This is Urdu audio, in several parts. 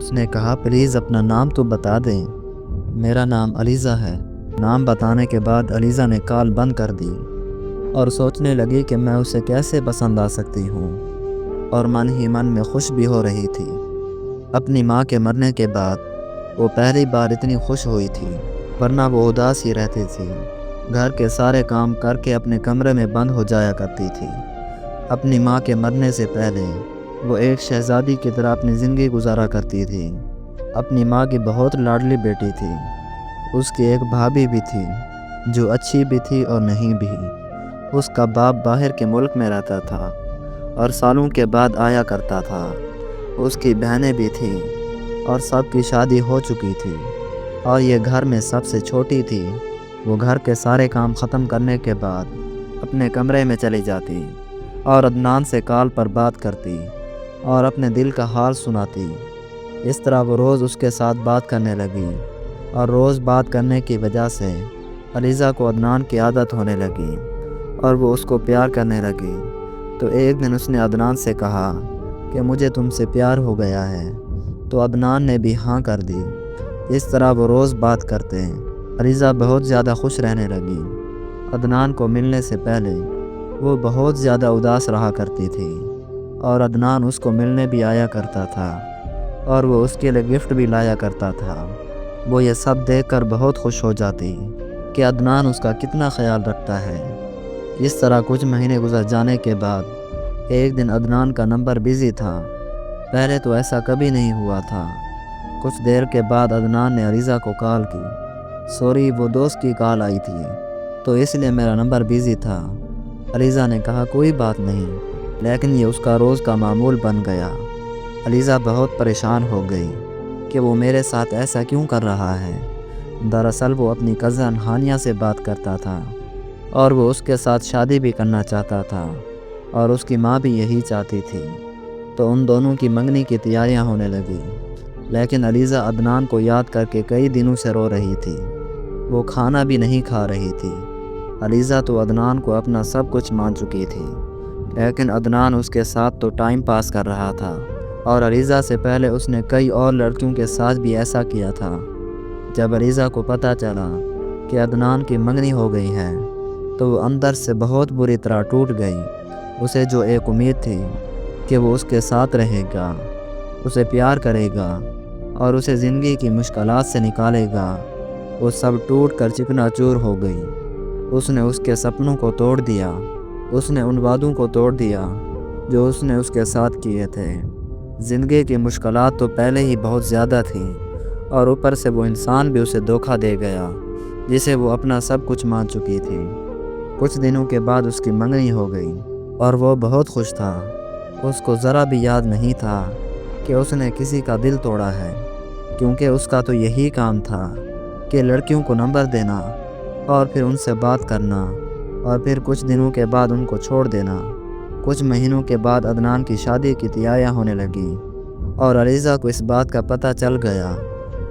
اس نے کہا پلیز اپنا نام تو بتا دیں۔ میرا نام علیزہ ہے۔ نام بتانے کے بعد علیزہ نے کال بند کر دی اور سوچنے لگی کہ میں اسے کیسے پسند آ سکتی ہوں، اور من ہی من میں خوش بھی ہو رہی تھی۔ اپنی ماں کے مرنے کے بعد وہ پہلی بار اتنی خوش ہوئی تھی، ورنہ وہ اداس ہی رہتی تھی۔ گھر کے سارے کام کر کے اپنے کمرے میں بند ہو جایا کرتی تھی۔ اپنی ماں کے مرنے سے پہلے وہ ایک شہزادی کی طرح اپنی زندگی گزارا کرتی تھی۔ اپنی ماں کی بہت لاڈلی بیٹی تھی۔ اس کی ایک بھابھی بھی تھی جو اچھی بھی تھی اور نہیں بھی۔ اس کا باپ باہر کے ملک میں رہتا تھا اور سالوں کے بعد آیا کرتا تھا۔ اس کی بہنیں بھی تھیں اور سب کی شادی ہو چکی تھی، اور یہ گھر میں سب سے چھوٹی تھی۔ وہ گھر کے سارے کام ختم کرنے کے بعد اپنے کمرے میں چلی جاتی اور عدنان سے کال پر بات کرتی اور اپنے دل کا حال سناتی۔ اس طرح وہ روز اس کے ساتھ بات کرنے لگی، اور روز بات کرنے کی وجہ سے علیزہ کو عدنان کی عادت ہونے لگی اور وہ اس کو پیار کرنے لگی۔ تو ایک دن اس نے عدنان سے کہا کہ مجھے تم سے پیار ہو گیا ہے، تو عدنان نے بھی ہاں کر دی۔ اس طرح وہ روز بات کرتے۔ علیزہ بہت زیادہ خوش رہنے لگی۔ عدنان کو ملنے سے پہلے وہ بہت زیادہ اداس رہا کرتی تھی، اور عدنان اس کو ملنے بھی آیا کرتا تھا اور وہ اس کے لیے گفٹ بھی لایا کرتا تھا۔ وہ یہ سب دیکھ کر بہت خوش ہو جاتی کہ عدنان اس کا کتنا خیال رکھتا ہے۔ اس طرح کچھ مہینے گزر جانے کے بعد ایک دن عدنان کا نمبر بزی تھا۔ پہلے تو ایسا کبھی نہیں ہوا تھا۔ کچھ دیر کے بعد عدنان نے علیزہ کو کال کی۔ سوری، وہ دوست کی کال آئی تھی تو اس لیے میرا نمبر بزی تھا۔ علیزہ نے کہا کوئی بات نہیں، لیکن یہ اس کا روز کا معمول بن گیا۔ علیزہ بہت پریشان ہو گئی کہ وہ میرے ساتھ ایسا کیوں کر رہا ہے۔ دراصل وہ اپنی کزن ہانیہ سے بات کرتا تھا اور وہ اس کے ساتھ شادی بھی کرنا چاہتا تھا، اور اس کی ماں بھی یہی چاہتی تھی۔ تو ان دونوں کی منگنی کی تیاریاں ہونے لگی، لیکن علیزہ عدنان کو یاد کر کے کئی دنوں سے رو رہی تھی۔ وہ کھانا بھی نہیں کھا رہی تھی۔ علیزہ تو عدنان کو اپنا سب کچھ مان چکی تھی، لیکن عدنان اس کے ساتھ تو ٹائم پاس کر رہا تھا، اور علیزہ سے پہلے اس نے کئی اور لڑکیوں کے ساتھ بھی ایسا کیا تھا۔ جب علیزہ کو پتہ چلا کہ عدنان کی منگنی ہو گئی ہے تو وہ اندر سے بہت بری طرح ٹوٹ گئی۔ اسے جو ایک امید تھی کہ وہ اس کے ساتھ رہے گا، اسے پیار کرے گا اور اسے زندگی کی مشکلات سے نکالے گا، وہ سب ٹوٹ کر چکنا چور ہو گئی۔ اس نے اس کے سپنوں کو توڑ دیا۔ اس نے ان وعدوں کو توڑ دیا جو اس نے اس کے ساتھ کیے تھے۔ زندگی کی مشکلات تو پہلے ہی بہت زیادہ تھیں، اور اوپر سے وہ انسان بھی اسے دھوکہ دے گیا جسے وہ اپنا سب کچھ مان چکی تھی۔ کچھ دنوں کے بعد اس کی منگنی ہو گئی اور وہ بہت خوش تھا۔ اس کو ذرا بھی یاد نہیں تھا کہ اس نے کسی کا دل توڑا ہے، کیونکہ اس کا تو یہی کام تھا کہ لڑکیوں کو نمبر دینا اور پھر ان سے بات کرنا، اور پھر کچھ دنوں کے بعد ان کو چھوڑ دینا۔ کچھ مہینوں کے بعد عدنان کی شادی کی تیاریاں ہونے لگی، اور علیزہ کو اس بات کا پتہ چل گیا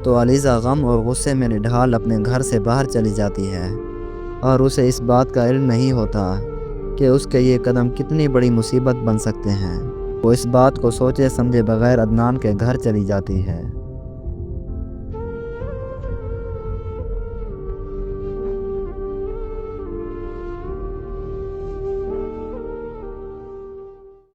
تو علیزہ غم اور غصے میں نڈھال اپنے گھر سے باہر چلی جاتی ہے، اور اسے اس بات کا علم نہیں ہوتا کہ اس کے یہ قدم کتنی بڑی مصیبت بن سکتے ہیں۔ وہ اس بات کو سوچے سمجھے بغیر عدنان کے گھر چلی جاتی ہے۔